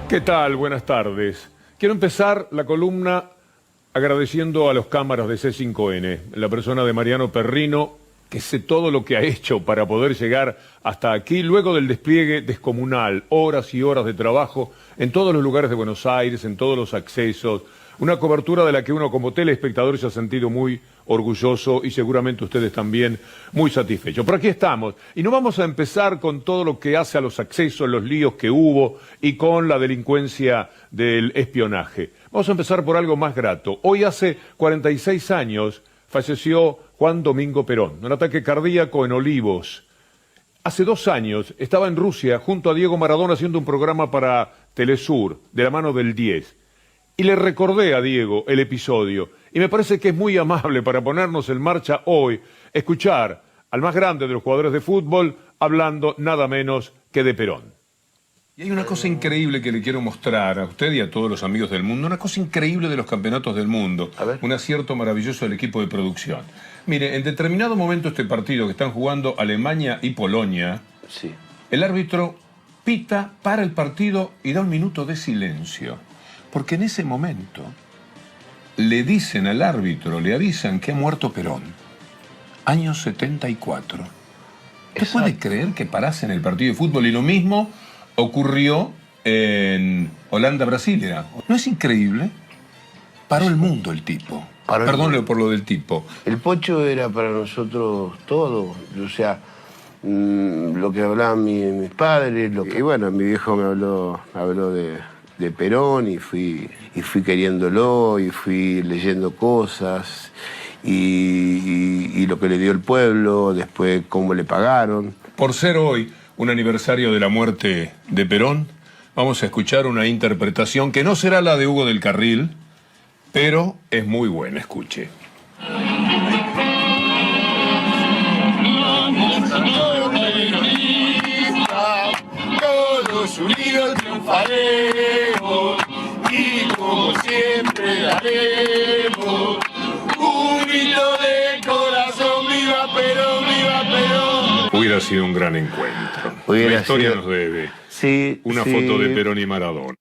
¿Qué tal? Buenas tardes. Quiero empezar la columna agradeciendo a los cámaras de C5N, la persona de Mariano Perrino, que sé todo lo que ha hecho para poder llegar hasta aquí, luego del despliegue descomunal, horas y horas de trabajo en todos los lugares de Buenos Aires, en todos los accesos, una cobertura de la que uno como telespectador se ha sentido muy orgulloso y seguramente ustedes también muy satisfechos. Pero aquí estamos y no vamos a empezar con todo lo que hace a los accesos, los líos que hubo y con la delincuencia del espionaje. Vamos a empezar por algo más grato. Hoy hace 46 años falleció Juan Domingo Perón, un ataque cardíaco en Olivos. Hace 2 años estaba en Rusia junto a Diego Maradona haciendo un programa para Telesur, de la mano del 10. Y le recordé a Diego el episodio, y me parece que es muy amable para ponernos en marcha hoy, escuchar al más grande de los jugadores de fútbol hablando nada menos que de Perón. Y hay una cosa increíble que le quiero mostrar a usted y a todos los amigos del mundo, una cosa increíble de los campeonatos del mundo, un acierto maravilloso del equipo de producción. Mire, en determinado momento este partido que están jugando Alemania y Polonia, sí, el árbitro pita, para el partido y da un minuto de silencio. Porque en ese momento le dicen al árbitro, le avisan que ha muerto Perón. Año 74. ¿Usted puede creer que parasen el partido de fútbol? Y lo mismo ocurrió en Holanda-Brasil. ¿No es increíble? Paró el mundo el tipo. Perdón por lo del tipo. El Pocho era para nosotros todo. O sea, lo que hablaban mis padres. Y bueno, mi viejo me habló de Perón y fui queriéndolo y fui leyendo cosas y lo que le dio el pueblo, después cómo le pagaron. Por ser hoy un aniversario de la muerte de Perón, vamos a escuchar una interpretación que no será la de Hugo del Carril, pero es muy buena, escuche. Todos unidos triunfaremos y como siempre daremos un grito de corazón, viva Perón, viva Perón. Hubiera sido un gran encuentro. La historia nos debe una foto de Perón y Maradona.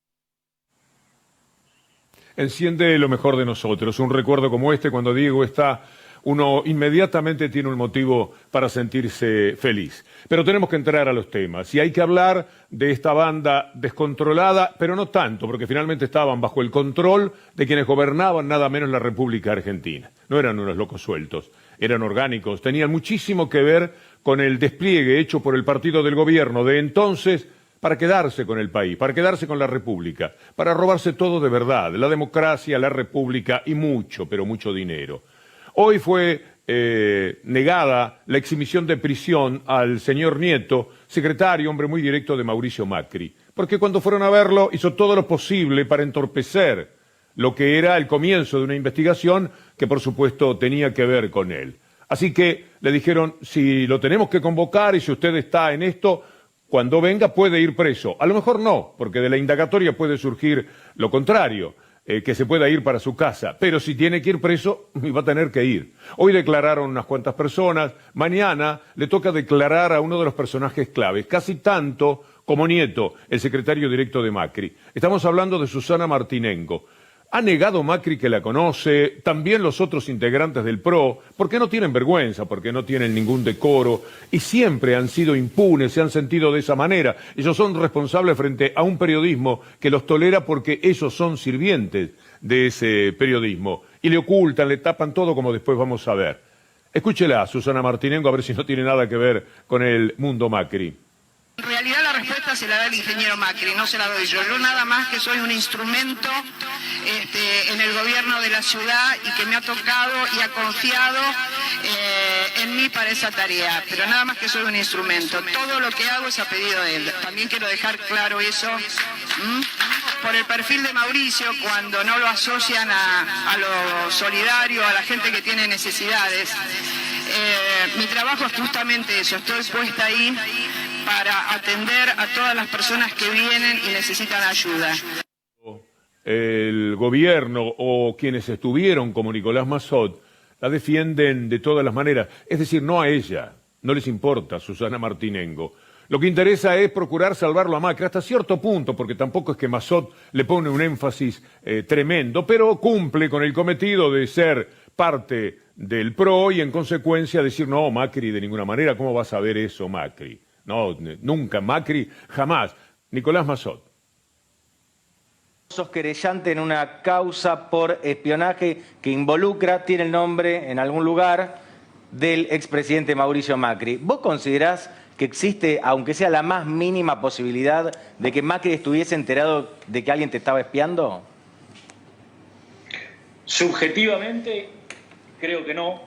Enciende lo mejor de nosotros, un recuerdo como este cuando Diego está, uno inmediatamente tiene un motivo para sentirse feliz. Pero tenemos que entrar a los temas y hay que hablar de esta banda descontrolada, pero no tanto, porque finalmente estaban bajo el control de quienes gobernaban nada menos la República Argentina. No eran unos locos sueltos, eran orgánicos, tenían muchísimo que ver con el despliegue hecho por el partido del gobierno de entonces para quedarse con el país, para quedarse con la República, para robarse todo de verdad, la democracia, la República y mucho, pero mucho dinero. Hoy fue negada la exhibición de prisión al señor Nieto, secretario, hombre muy directo de Mauricio Macri, porque cuando fueron a verlo hizo todo lo posible para entorpecer lo que era el comienzo de una investigación que por supuesto tenía que ver con él. Así que le dijeron, si lo tenemos que convocar y si usted está en esto, cuando venga puede ir preso. A lo mejor no, porque de la indagatoria puede surgir lo contrario, que se pueda ir para su casa. Pero si tiene que ir preso, va a tener que ir. Hoy declararon unas cuantas personas, mañana le toca declarar a uno de los personajes claves, casi tanto como Nieto, el secretario directo de Macri. Estamos hablando de Susana Martinengo. Ha negado Macri que la conoce, también los otros integrantes del PRO, porque no tienen vergüenza, porque no tienen ningún decoro, y siempre han sido impunes, se han sentido de esa manera. Ellos son responsables frente a un periodismo que los tolera porque ellos son sirvientes de ese periodismo, y le ocultan, le tapan todo, como después vamos a ver. Escúchela, Susana Martinengo, a ver si no tiene nada que ver con el mundo Macri. En realidad la respuesta se la da el ingeniero Macri, no se la doy yo. Yo nada más que soy un instrumento en el gobierno de la ciudad y que me ha tocado y ha confiado en mí para esa tarea. Pero nada más que soy un instrumento. Todo lo que hago es a pedido de él. También quiero dejar claro eso. Por el perfil de Mauricio, cuando no lo asocian a lo solidario, a la gente que tiene necesidades. Mi trabajo es justamente eso. Estoy puesta ahí para atender a todas las personas que vienen y necesitan ayuda. El gobierno o quienes estuvieron como Nicolás Massot la defienden de todas las maneras. Es decir, no a ella, no les importa Susana Martinengo. Lo que interesa es procurar salvarlo a Macri hasta cierto punto, porque tampoco es que Massot le pone un énfasis tremendo, pero cumple con el cometido de ser parte del PRO y en consecuencia decir, no, Macri de ninguna manera, ¿cómo vas a ver eso, Macri? No, nunca, Macri, jamás. Nicolás Massot. Sos querellante en una causa por espionaje que involucra, tiene el nombre en algún lugar, del expresidente Mauricio Macri. ¿Vos considerás que existe, aunque sea la más mínima posibilidad, de que Macri estuviese enterado de que alguien te estaba espiando? Subjetivamente, creo que no.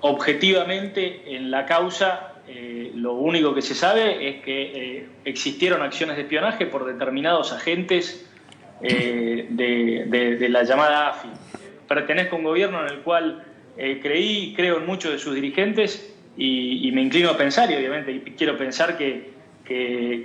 Objetivamente, en la causa, lo único que se sabe es que existieron acciones de espionaje por determinados agentes de la llamada AFI. Pertenezco a un gobierno en el cual creo en muchos de sus dirigentes y me inclino a pensar, y obviamente quiero pensar que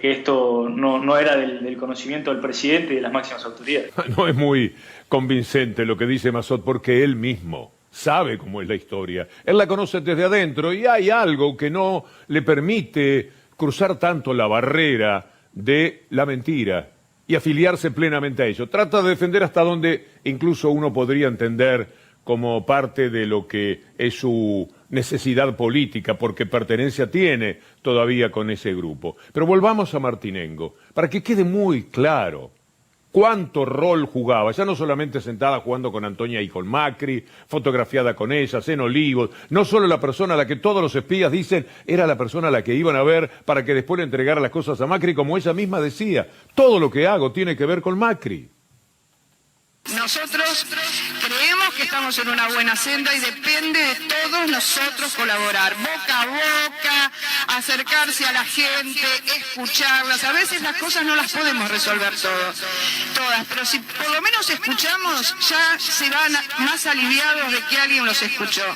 esto no era del conocimiento del presidente y de las máximas autoridades. No es muy convincente lo que dice Massot porque él mismo sabe cómo es la historia. Él la conoce desde adentro y hay algo que no le permite cruzar tanto la barrera de la mentira y afiliarse plenamente a ello. Trata de defender hasta donde incluso uno podría entender como parte de lo que es su necesidad política, porque pertenencia tiene todavía con ese grupo. Pero volvamos a Martinengo, para que quede muy claro cuánto rol jugaba, ya no solamente sentada jugando con Antonia y con Macri, fotografiada con ellas, en Olivos, no solo la persona a la que todos los espías dicen era la persona a la que iban a ver para que después le entregara las cosas a Macri, como ella misma decía, todo lo que hago tiene que ver con Macri. Nosotros creemos que estamos en una buena senda y depende de todos nosotros colaborar, boca a boca, acercarse a la gente, escucharlas. A veces las cosas no las podemos resolver todas, pero si por lo menos escuchamos, ya se van más aliviados de que alguien los escuchó.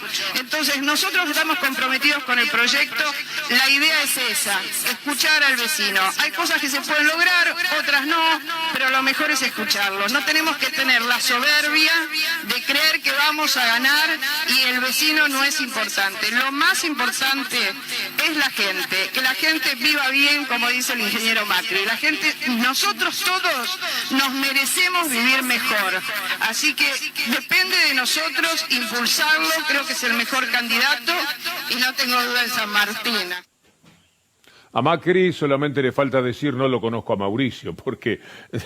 Entonces nosotros estamos comprometidos con el proyecto, la idea es esa, escuchar al vecino. Hay cosas que se pueden lograr, otras no, pero lo mejor es escucharlos. No tenemos que tener la soberbia de creer que vamos a ganar y el vecino no es importante. Lo más importante es la gente, que la gente viva bien, como dice el ingeniero Macri. La gente, nosotros todos nos merecemos vivir mejor. Así que depende de nosotros impulsarlo, creo que es el mejor candidato y no tengo duda en San Martín. A Macri solamente le falta decir no lo conozco a Mauricio, porque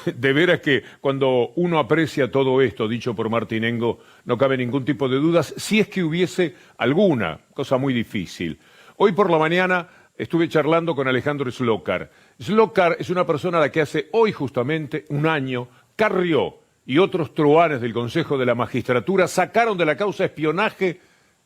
de veras que cuando uno aprecia todo esto dicho por Martinengo no cabe ningún tipo de dudas, si es que hubiese alguna, cosa muy difícil. Hoy por la mañana estuve charlando con Alejandro Slokar. Slokar es una persona a la que hace hoy justamente un año Carrió y otros truhanes del Consejo de la Magistratura sacaron de la causa espionaje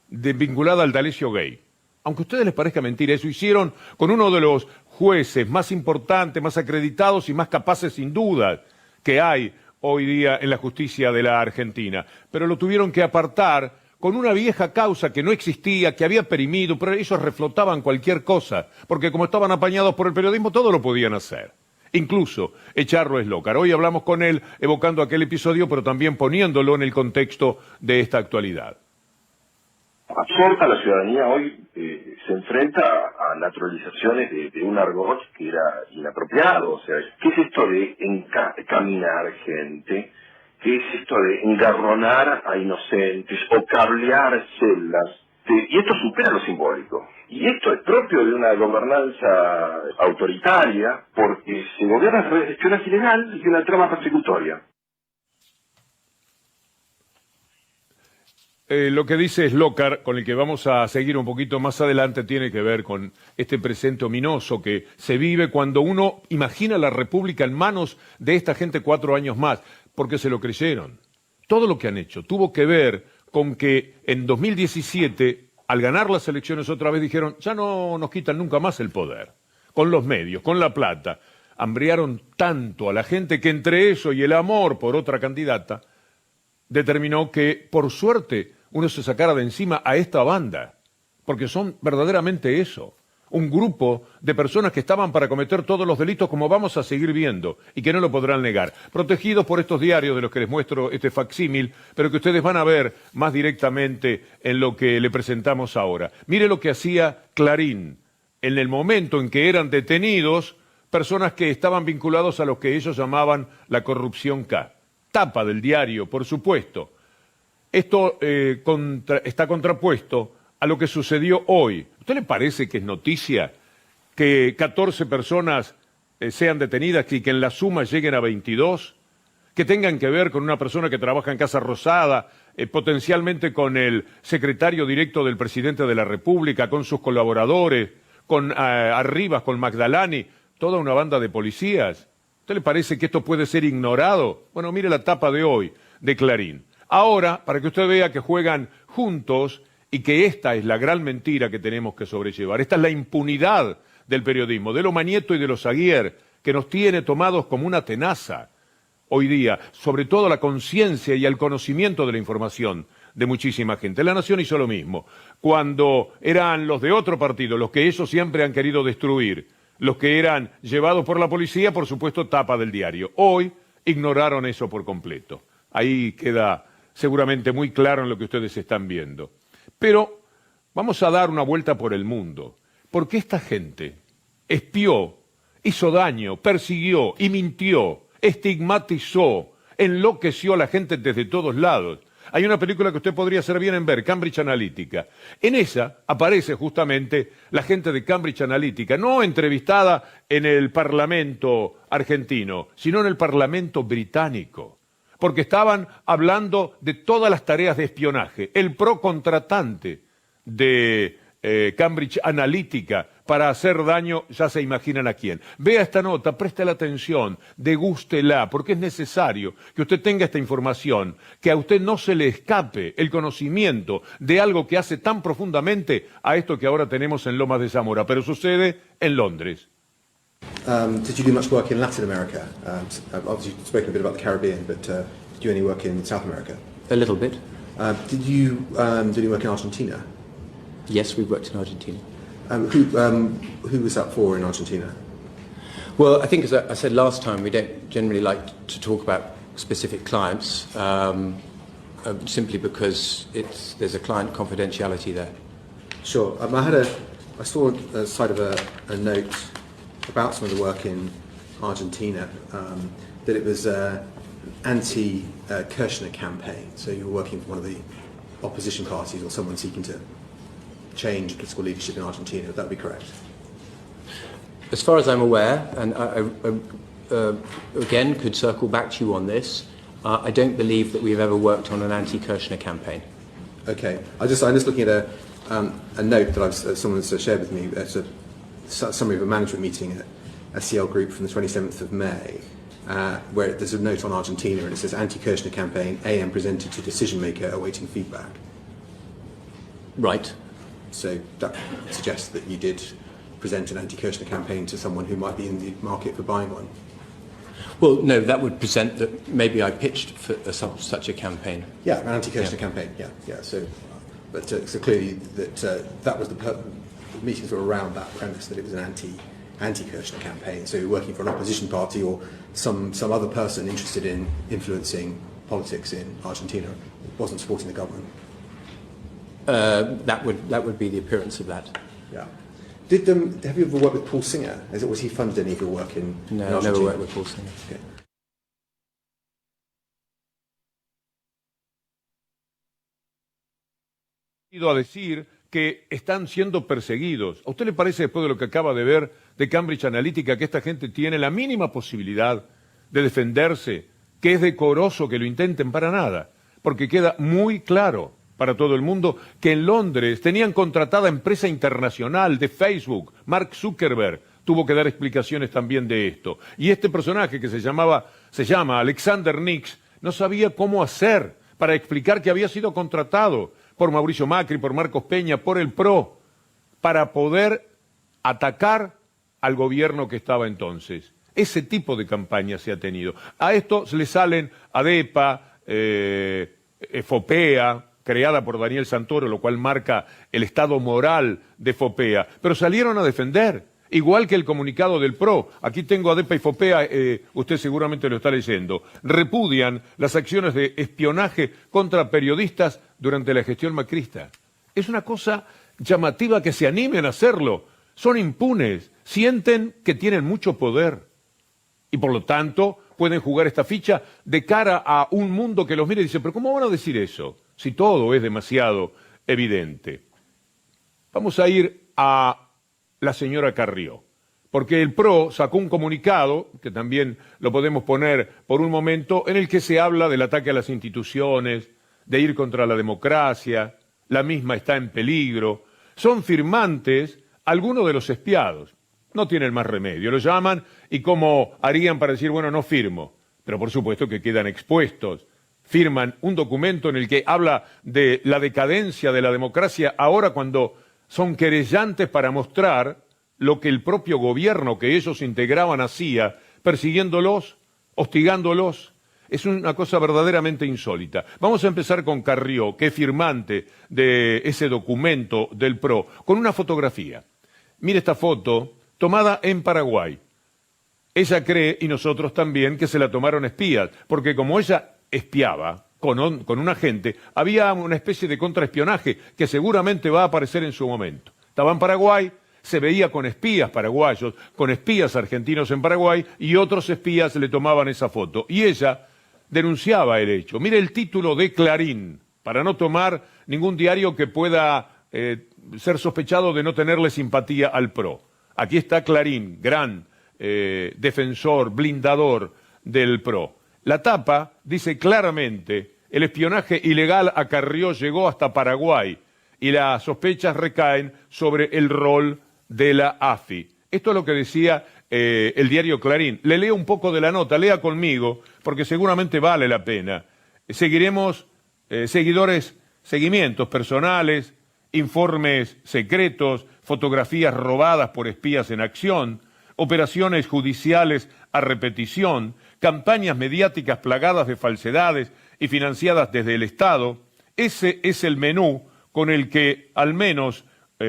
vinculada al D'Alessio Gay. Aunque a ustedes les parezca mentira, eso hicieron con uno de los jueces más importantes, más acreditados y más capaces sin duda que hay hoy día en la justicia de la Argentina. Pero lo tuvieron que apartar con una vieja causa que no existía, que había perimido, pero ellos reflotaban cualquier cosa, porque como estaban apañados por el periodismo, todo lo podían hacer. Incluso echarlo a Slokar. Hoy hablamos con él evocando aquel episodio, pero también poniéndolo en el contexto de esta actualidad. Absorta la ciudadanía hoy se enfrenta a naturalizaciones de un argot que era inapropiado. O sea, ¿qué es esto de encaminar gente? ¿Qué es esto de engarronar a inocentes o cablear celdas? Y esto supera lo simbólico. Y esto es propio de una gobernanza autoritaria porque se gobierna a través de espionaje ilegal y de una trama persecutoria. Lo que dice Slokar, con el que vamos a seguir un poquito más adelante, tiene que ver con este presente ominoso que se vive cuando uno imagina la República en manos de esta gente 4 años más, porque se lo creyeron. Todo lo que han hecho tuvo que ver con que en 2017, al ganar las elecciones otra vez, dijeron, ya no nos quitan nunca más el poder. Con los medios, con la plata, hambriaron tanto a la gente que entre eso y el amor por otra candidata, determinó que, por suerte, uno se sacara de encima a esta banda, porque son verdaderamente eso, un grupo de personas que estaban para cometer todos los delitos como vamos a seguir viendo y que no lo podrán negar, protegidos por estos diarios de los que les muestro este facsímil, pero que ustedes van a ver más directamente en lo que le presentamos ahora. Mire lo que hacía Clarín en el momento en que eran detenidos personas que estaban vinculados a lo que ellos llamaban la corrupción K. Tapa del diario, por supuesto. Esto está contrapuesto a lo que sucedió hoy. ¿A usted le parece que es noticia que 14 personas sean detenidas y que en la suma lleguen a 22? Que tengan que ver con una persona que trabaja en Casa Rosada, potencialmente con el secretario directo del presidente de la República, con sus colaboradores, con Arribas, con Magdalani, toda una banda de policías. ¿A usted le parece que esto puede ser ignorado? Bueno, mire la tapa de hoy de Clarín. Ahora, para que usted vea que juegan juntos y que esta es la gran mentira que tenemos que sobrellevar. Esta es la impunidad del periodismo, de Lomanieto y de los Aguier, que nos tiene tomados como una tenaza hoy día, sobre todo la conciencia y el conocimiento de la información de muchísima gente. La Nación hizo lo mismo. Cuando eran los de otro partido, los que ellos siempre han querido destruir, los que eran llevados por la policía, por supuesto, tapa del diario. Hoy ignoraron eso por completo. Ahí queda seguramente muy claro en lo que ustedes están viendo. Pero vamos a dar una vuelta por el mundo, porque esta gente espió, hizo daño, persiguió y mintió, estigmatizó, enloqueció a la gente desde todos lados. Hay una película que usted podría hacer bien en ver, Cambridge Analytica. En esa aparece justamente la gente de Cambridge Analytica, no entrevistada en el Parlamento argentino, sino en el Parlamento británico, porque estaban hablando de todas las tareas de espionaje. El pro-contratante de Cambridge Analytica para hacer daño, ya se imaginan a quién. Vea esta nota, preste la atención, degústela, porque es necesario que usted tenga esta información, que a usted no se le escape el conocimiento de algo que hace tan profundamente a esto que ahora tenemos en Lomas de Zamora, pero sucede en Londres. Did you do much work in Latin America? Obviously you've spoken a bit about the Caribbean, but did you do any work in South America? A little bit. Did you do any work in Argentina? Yes, we've worked in Argentina. Who was that for in Argentina? Well, I think as I said last time, we don't generally like to talk about specific clients, simply because there's a client confidentiality there. Sure. I saw a side of a note about some of the work in Argentina, that it was an anti-Kirchner campaign. So you were working for one of the opposition parties or someone seeking to change political leadership in Argentina. Would that be correct? As far as I'm aware, and I again could circle back to you on this, I don't believe that we've ever worked on an anti-Kirchner campaign. Okay. I'm just looking at a note that someone's shared with me. It's a summary of a management meeting at SCL Group from the 27th of May, where there's a note on Argentina and it says anti-Kirchner campaign, AM presented to decision maker awaiting feedback. Right. So that suggests that you did present an anti-Kirchner campaign to someone who might be in the market for buying one. Well, no, that would present that maybe I pitched for such a campaign. Yeah, an anti-Kirchner campaign. Yeah. So clearly that was the meetings were around that premise that it was an anti-Kirchner campaign. So you're working for an opposition party or some other person interested in influencing politics in Argentina, wasn't supporting the government. That would be the appearance of that. Yeah. Have you ever worked with Paul Singer? Was he funded any of your work in No, in I've Argentina? never worked with Paul Singer. Okay. Ido a decir que están siendo perseguidos. ¿A usted le parece, después de lo que acaba de ver de Cambridge Analytica, que esta gente tiene la mínima posibilidad de defenderse, que es decoroso que lo intenten? Para nada, porque queda muy claro para todo el mundo que en Londres tenían contratada empresa internacional de Facebook. Mark Zuckerberg tuvo que dar explicaciones también de esto. Y este personaje que se llama Alexander Nix, no sabía cómo hacer para explicar que había sido contratado por Mauricio Macri, por Marcos Peña, por el PRO, para poder atacar al gobierno que estaba entonces. Ese tipo de campaña se ha tenido. A esto le salen ADEPA, FOPEA, creada por Daniel Santoro, lo cual marca el estado moral de FOPEA, pero salieron a defender, igual que el comunicado del PRO. Aquí tengo ADEPA y FOPEA, usted seguramente lo está leyendo. Repudian las acciones de espionaje contra periodistas durante la gestión macrista. Es una cosa llamativa que se animen a hacerlo son impunes, sienten que tienen mucho poder y por lo tanto pueden jugar esta ficha de cara a un mundo que los mire y dice, pero ¿cómo van a decir eso si todo es demasiado evidente? Vamos a ir a la señora Carrió, porque el PRO sacó un comunicado, que también lo podemos poner por un momento, en el que se habla del ataque a las instituciones, de ir contra la democracia, la misma está en peligro. Son firmantes algunos de los espiados. No tienen más remedio, lo llaman y cómo harían para decir, bueno, no firmo. Pero por supuesto que quedan expuestos. Firman un documento en el que habla de la decadencia de la democracia ahora cuando son querellantes para mostrar lo que el propio gobierno que ellos integraban hacía, persiguiéndolos, hostigándolos. Es una cosa verdaderamente insólita. Vamos a empezar con Carrió, que es firmante de ese documento del PRO, con una fotografía. Mire esta foto, tomada en Paraguay. Ella cree, y nosotros también, que se la tomaron espías, porque como ella espiaba con un agente, había una especie de contraespionaje que seguramente va a aparecer en su momento. Estaba en Paraguay, se veía con espías paraguayos, con espías argentinos en Paraguay, y otros espías le tomaban esa foto. Y ella denunciaba el hecho. Mire el título de Clarín, para no tomar ningún diario que pueda ser sospechado de no tenerle simpatía al PRO. Aquí está Clarín, gran defensor, blindador del PRO. La tapa dice claramente, el espionaje ilegal a Carrió llegó hasta Paraguay y las sospechas recaen sobre el rol de la AFI. Esto es lo que decía el diario Clarín. Le leo un poco de la nota, lea conmigo, porque seguramente vale la pena. Seguiremos seguimientos personales, informes secretos, fotografías robadas por espías en acción, operaciones judiciales a repetición, campañas mediáticas plagadas de falsedades y financiadas desde el Estado. Ese es el menú con el que al menos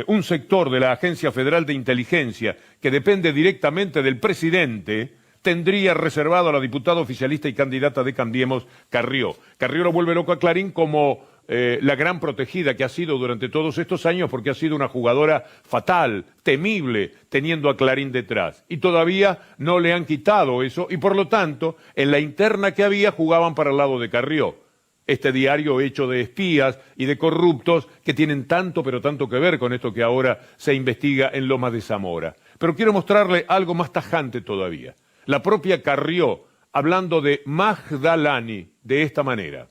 un sector de la Agencia Federal de Inteligencia, que depende directamente del presidente, tendría reservado a la diputada oficialista y candidata de Cambiemos, Carrió. Carrió lo vuelve loco a Clarín como la gran protegida que ha sido durante todos estos años, porque ha sido una jugadora fatal, temible, teniendo a Clarín detrás. Y todavía no le han quitado eso, y por lo tanto, en la interna que había, jugaban para el lado de Carrió. Este diario hecho de espías y de corruptos que tienen tanto, pero tanto que ver con esto que ahora se investiga en Lomas de Zamora. Pero quiero mostrarle algo más tajante todavía. La propia Carrió, hablando de Magdalani, de esta manera.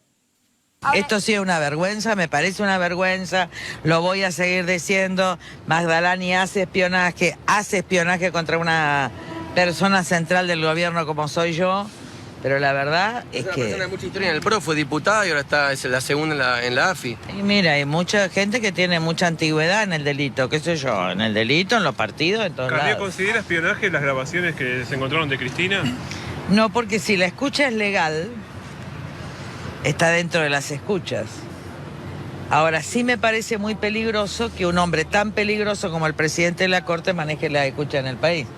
Esto sí es una vergüenza, me parece una vergüenza, lo voy a seguir diciendo. Magdalani hace espionaje contra una persona central del gobierno como soy yo. Pero la verdad es que... una persona de mucha historia en el PRO, fue diputada y ahora es la segunda en la AFI. Y mira, hay mucha gente que tiene mucha antigüedad en el delito, qué sé yo, en el delito, en los partidos, en todos lados. ¿Considera espionaje las grabaciones que se encontraron de Cristina? No, porque si la escucha es legal, está dentro de las escuchas. Ahora, sí me parece muy peligroso que un hombre tan peligroso como el presidente de la Corte maneje la escucha en el país.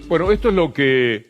Bueno, esto es lo que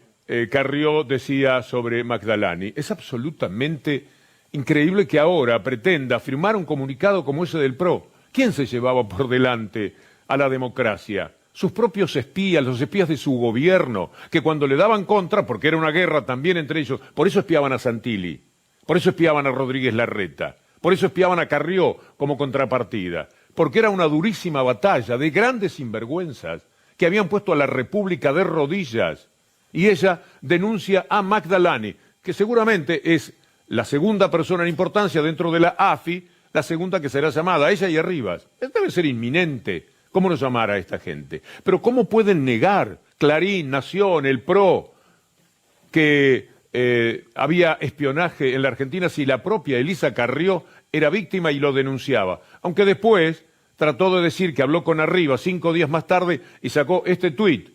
Carrió decía sobre Magdalani. Es absolutamente increíble que ahora pretenda firmar un comunicado como ese del PRO. ¿Quién se llevaba por delante a la democracia? Sus propios espías, los espías de su gobierno, que cuando le daban contra, porque era una guerra también entre ellos, por eso espiaban a Santilli, por eso espiaban a Rodríguez Larreta, por eso espiaban a Carrió como contrapartida, porque era una durísima batalla de grandes sinvergüenzas que habían puesto a la República de rodillas. Y ella denuncia a Magdalani, que seguramente es la segunda persona en importancia dentro de la AFI, la segunda que será llamada, ella y Arribas. Debe ser inminente. ¿Cómo no llamar a esta gente? Pero ¿cómo pueden negar Clarín, Nación, el PRO, que había espionaje en la Argentina si la propia Elisa Carrió era víctima y lo denunciaba? Aunque después trató de decir que habló con Arribas 5 días más tarde y sacó este tuit.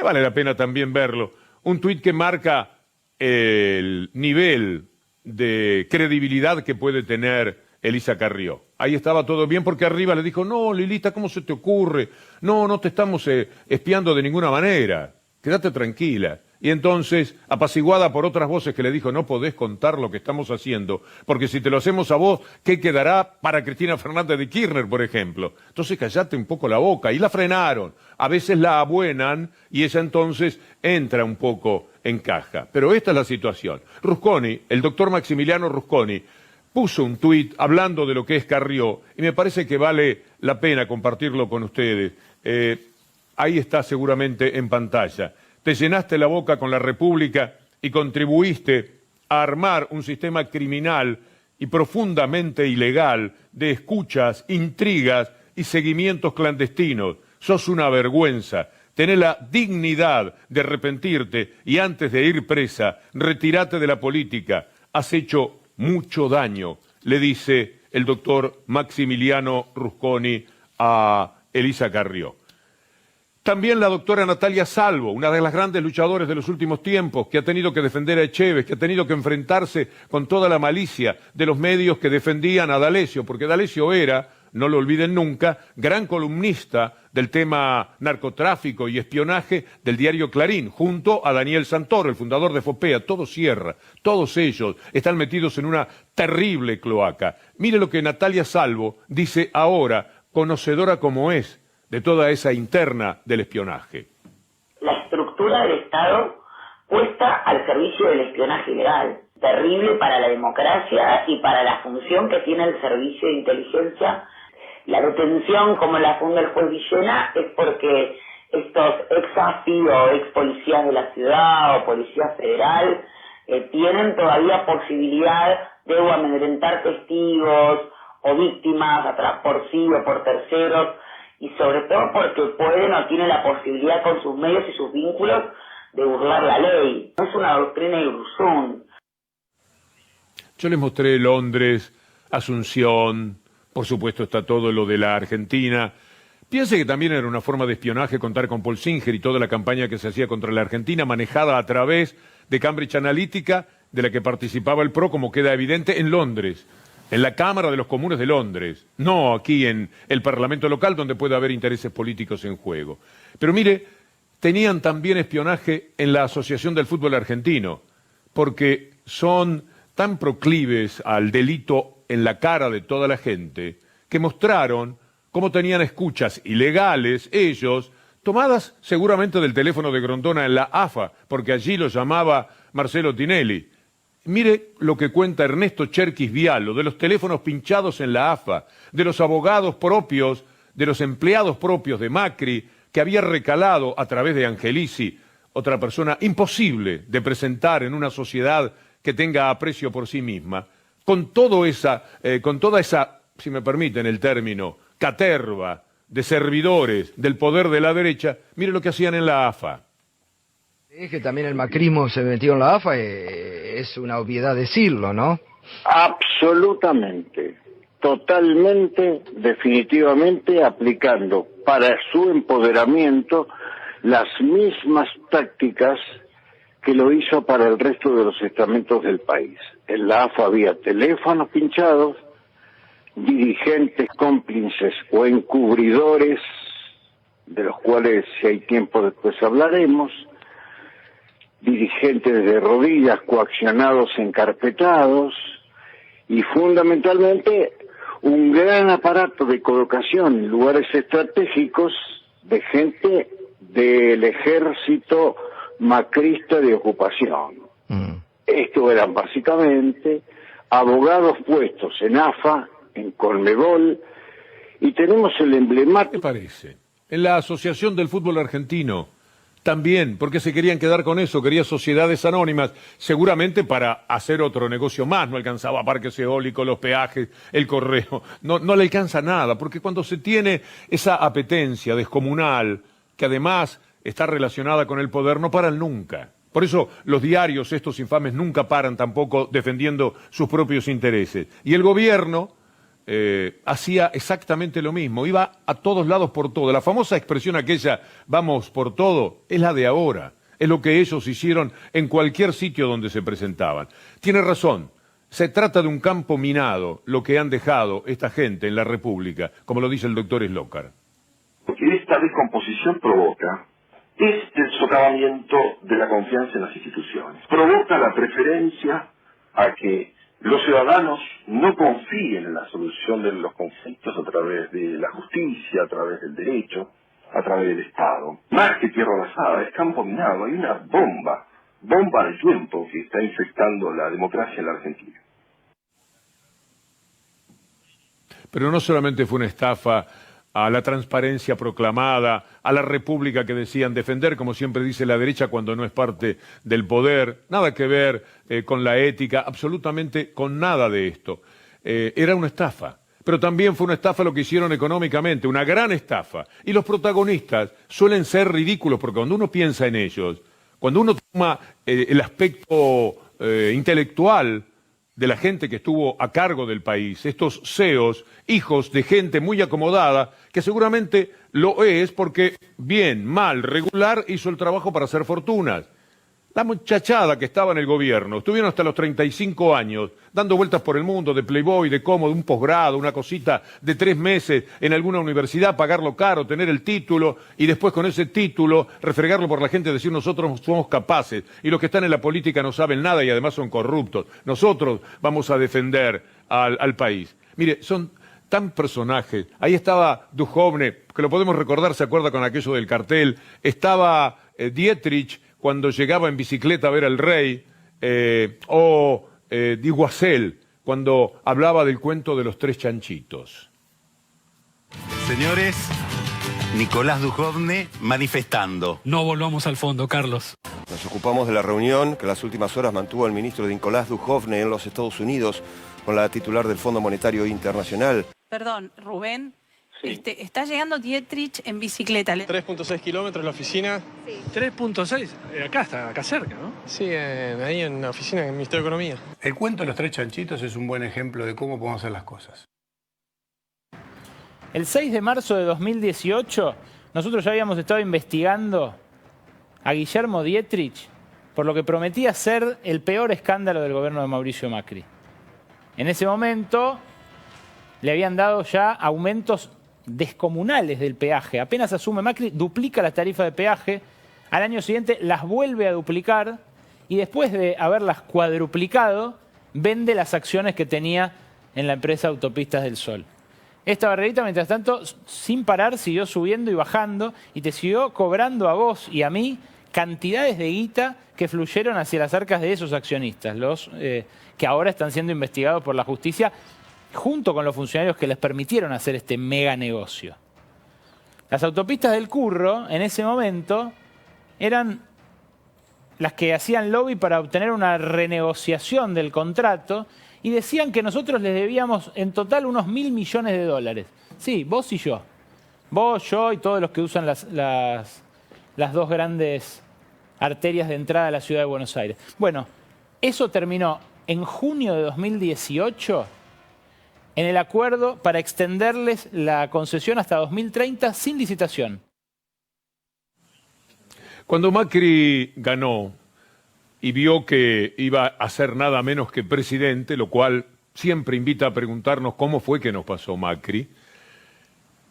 Vale la pena también verlo. Un tuit que marca el nivel de credibilidad que puede tener Elisa Carrió. Ahí estaba todo bien porque Arribas le dijo, no, Lilita, ¿cómo se te ocurre? No te estamos espiando de ninguna manera. quédate tranquila. Y entonces, apaciguada por otras voces que le dijo, no podés contar lo que estamos haciendo, porque si te lo hacemos a vos, ¿qué quedará para Cristina Fernández de Kirchner, por ejemplo? Entonces callate un poco la boca. Y la frenaron. A veces la abuenan y ella entonces entra un poco en caja. Pero esta es la situación. Rusconi, el doctor Maximiliano Rusconi, puso un tuit hablando de lo que es Carrió, y me parece que vale la pena compartirlo con ustedes. Ahí está seguramente en pantalla. Te llenaste la boca con la República y contribuiste a armar un sistema criminal y profundamente ilegal de escuchas, intrigas y seguimientos clandestinos. Sos una vergüenza. Tenés la dignidad de arrepentirte y antes de ir presa, retirate de la política. Has hecho mucho daño, le dice el doctor Maximiliano Rusconi a Elisa Carrió. También la doctora Natalia Salvo, una de las grandes luchadoras de los últimos tiempos, que ha tenido que defender a Echeves, que ha tenido que enfrentarse con toda la malicia de los medios que defendían a D'Alessio, porque D'Alessio era, no lo olviden nunca, gran columnista del tema narcotráfico y espionaje del diario Clarín, junto a Daniel Santoro, el fundador de Fopea. Todo cierra, todos ellos están metidos en una terrible cloaca. Mire lo que Natalia Salvo dice ahora, conocedora como es de toda esa interna del espionaje. La estructura del Estado puesta al servicio del espionaje ilegal, terrible para la democracia y para la función que tiene el servicio de inteligencia. La detención, como la funda el juez Villena, es porque estos ex AFI o ex policías de la ciudad o policía federal tienen todavía posibilidad de amedrentar testigos o víctimas por sí o por terceros, y sobre todo porque pueden o tienen la posibilidad con sus medios y sus vínculos de burlar la ley. No es una doctrina de Ursún. Yo les mostré Londres, Asunción, por supuesto está todo lo de la Argentina. Piense que también era una forma de espionaje contar con Paul Singer y toda la campaña que se hacía contra la Argentina, manejada a través de Cambridge Analytica, de la que participaba el PRO, como queda evidente, en Londres. En la Cámara de los Comunes de Londres, no aquí en el Parlamento local donde puede haber intereses políticos en juego. Pero mire, tenían también espionaje en la Asociación del Fútbol Argentino, porque son tan proclives al delito en la cara de toda la gente, que mostraron cómo tenían escuchas ilegales, ellos, tomadas seguramente del teléfono de Grondona en la AFA, porque allí lo llamaba Marcelo Tinelli. Mire lo que cuenta Ernesto Cherkis Vialo, de los teléfonos pinchados en la AFA, de los abogados propios, de los empleados propios de Macri, que había recalado a través de Angelici, otra persona imposible de presentar en una sociedad que tenga aprecio por sí misma, con toda esa, si me permiten el término, caterva de servidores del poder de la derecha. Mire lo que hacían en la AFA. Es que también el macrismo se metió en la AFA, es una obviedad decirlo, ¿no? Absolutamente, totalmente, definitivamente aplicando para su empoderamiento las mismas tácticas que lo hizo para el resto de los estamentos del país. En la AFA había teléfonos pinchados, dirigentes cómplices o encubridores, de los cuales si hay tiempo después hablaremos, dirigentes de rodillas coaccionados, encarpetados, y fundamentalmente un gran aparato de colocación en lugares estratégicos de gente del ejército macrista de ocupación. Esto eran básicamente abogados puestos en AFA, en Conmebol, y tenemos el emblemático... ¿Qué parece? En la Asociación del Fútbol Argentino también, porque se querían quedar con eso, querían sociedades anónimas, seguramente para hacer otro negocio más, no alcanzaba parques eólicos, los peajes, el correo, no le alcanza nada, porque cuando se tiene esa apetencia descomunal, que además está relacionada con el poder, no paran nunca. Por eso los diarios, estos infames, nunca paran tampoco defendiendo sus propios intereses. Y el gobierno hacía exactamente lo mismo, iba a todos lados por todo. La famosa expresión aquella, vamos por todo, es la de ahora. Es lo que ellos hicieron en cualquier sitio donde se presentaban. Tiene razón, se trata de un campo minado, lo que han dejado esta gente en la República, como lo dice el doctor Slokar. Porque esta descomposición provoca es el socavamiento de la confianza en las instituciones. Provoca la preferencia a que los ciudadanos no confíen en la solución de los conflictos a través de la justicia, a través del derecho, a través del Estado. Más que tierra basada, es campo minado. Hay una bomba de tiempo que está infectando la democracia en la Argentina. Pero no solamente fue una estafa a la transparencia proclamada, a la república que decían defender, como siempre dice la derecha cuando no es parte del poder, nada que ver con la ética, absolutamente con nada de esto. Era una estafa, pero también fue una estafa lo que hicieron económicamente, una gran estafa. Y los protagonistas suelen ser ridículos, porque cuando uno piensa en ellos, cuando uno toma el aspecto intelectual de la gente que estuvo a cargo del país, estos CEOs, hijos de gente muy acomodada, que seguramente lo es porque bien, mal, regular, hizo el trabajo para hacer fortunas. La muchachada que estaba en el gobierno, estuvieron hasta los 35 años, dando vueltas por el mundo, de playboy, de cómodo, un posgrado, una cosita de 3 meses en alguna universidad, pagarlo caro, tener el título, y después con ese título refregarlo por la gente, decir nosotros somos capaces, y los que están en la política no saben nada y además son corruptos. Nosotros vamos a defender al país. Mire, son tan personajes. Ahí estaba Duhovne, que lo podemos recordar, se acuerda con aquello del cartel. Estaba Dietrich, cuando llegaba en bicicleta a ver al rey, o Diguasel, cuando hablaba del cuento de los 3 chanchitos. Señores, Nicolás Duhovne manifestando. No volvamos al fondo, Carlos. Nos ocupamos de la reunión que en las últimas horas mantuvo el ministro Nicolás Duhovne en los Estados Unidos con la titular del Fondo Monetario Internacional. Perdón, Rubén. Sí. Está llegando Dietrich en bicicleta. 3.6 kilómetros la oficina. Sí. 3.6, acá está, acá cerca, ¿no? Sí, ahí en la oficina del Ministerio de Economía. El cuento de los 3 chanchitos es un buen ejemplo de cómo podemos hacer las cosas. El 6 de marzo de 2018, nosotros ya habíamos estado investigando a Guillermo Dietrich por lo que prometía ser el peor escándalo del gobierno de Mauricio Macri. En ese momento le habían dado ya aumentos descomunales del peaje. Apenas asume Macri, duplica las tarifas de peaje, al año siguiente las vuelve a duplicar y después de haberlas cuadruplicado, vende las acciones que tenía en la empresa Autopistas del Sol. Esta barrerita, mientras tanto, sin parar, siguió subiendo y bajando y te siguió cobrando a vos y a mí cantidades de guita que fluyeron hacia las arcas de esos accionistas, los que ahora están siendo investigados por la justicia, junto con los funcionarios que les permitieron hacer este mega negocio. Las autopistas del Curro, en ese momento, eran las que hacían lobby para obtener una renegociación del contrato y decían que nosotros les debíamos en total unos 1.000 millones de dólares. Sí, vos y yo. Vos, yo y todos los que usan las 2 grandes arterias de entrada a la ciudad de Buenos Aires. Bueno, eso terminó en junio de 2018 en el acuerdo para extenderles la concesión hasta 2030 sin licitación. Cuando Macri ganó y vio que iba a ser nada menos que presidente, lo cual siempre invita a preguntarnos cómo fue que nos pasó Macri,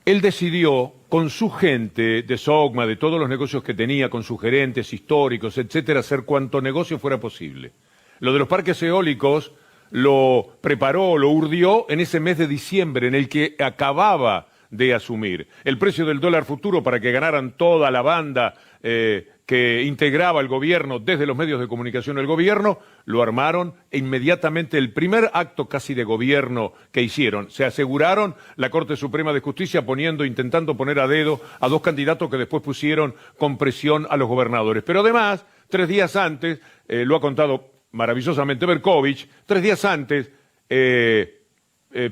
él decidió, con su gente de SOGMA, de todos los negocios que tenía, con sus gerentes históricos, etcétera, hacer cuanto negocio fuera posible. Lo de los parques eólicos lo preparó, lo urdió en ese mes de diciembre en el que acababa de asumir. El precio del dólar futuro para que ganaran toda la banda que integraba el gobierno desde los medios de comunicación del gobierno, lo armaron e inmediatamente el primer acto casi de gobierno que hicieron. Se aseguraron la Corte Suprema de Justicia intentando poner a dedo a 2 candidatos que después pusieron con presión a los gobernadores. Pero además, 3 días antes, lo ha contado maravillosamente Berkovich, 3 días antes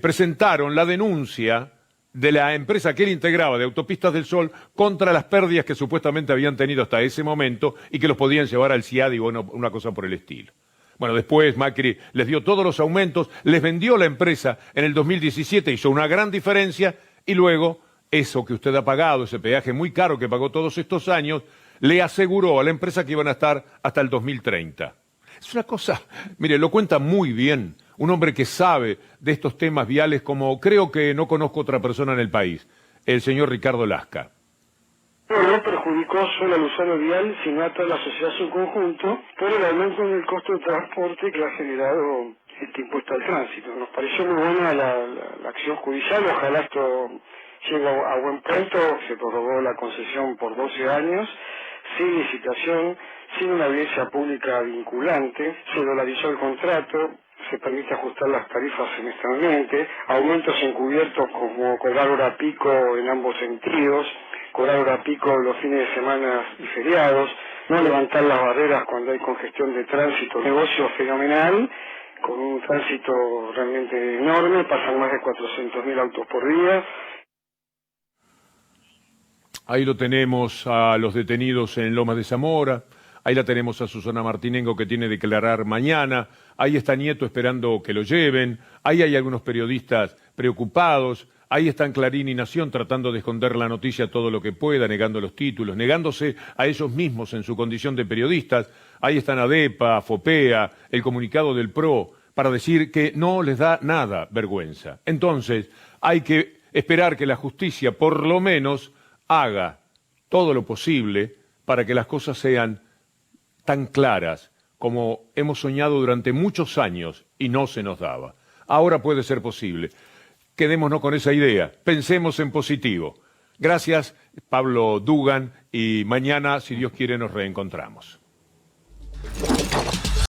presentaron la denuncia de la empresa que él integraba, de Autopistas del Sol, contra las pérdidas que supuestamente habían tenido hasta ese momento y que los podían llevar al CIADI o una cosa por el estilo. Bueno, después Macri les dio todos los aumentos, les vendió la empresa en el 2017, hizo una gran diferencia y luego eso que usted ha pagado, ese peaje muy caro que pagó todos estos años, le aseguró a la empresa que iban a estar hasta el 2030. Es una cosa, mire, lo cuenta muy bien un hombre que sabe de estos temas viales como creo que no conozco otra persona en el país, el señor Ricardo Lasca. No perjudicó solo al usuario vial, sino a toda la sociedad en su conjunto, por el aumento en el costo de transporte que ha generado este impuesto al tránsito. Nos pareció muy buena la acción judicial, ojalá esto llegue a buen puerto. Se prorrogó la concesión por 12 años, sin licitación, sin una audiencia pública vinculante, se dolarizó el contrato, se permite ajustar las tarifas semestralmente, aumentos encubiertos como cobrar hora pico en ambos sentidos, cobrar hora pico los fines de semana y feriados, no levantar las barreras cuando hay congestión de tránsito, negocio fenomenal, con un tránsito realmente enorme, pasan más de 400.000 autos por día. Ahí lo tenemos a los detenidos en Lomas de Zamora, ahí la tenemos a Susana Martinengo que tiene que declarar mañana, ahí está Nieto esperando que lo lleven, ahí hay algunos periodistas preocupados, ahí están Clarín y Nación tratando de esconder la noticia todo lo que pueda, negando los títulos, negándose a ellos mismos en su condición de periodistas, ahí están ADEPA, FOPEA, el comunicado del PRO, para decir que no les da nada vergüenza. Entonces, hay que esperar que la justicia por lo menos haga todo lo posible para que las cosas sean tan claras como hemos soñado durante muchos años y no se nos daba. Ahora puede ser posible. Quedémonos con esa idea. Pensemos en positivo. Gracias, Pablo Dugan, y mañana, si Dios quiere, nos reencontramos.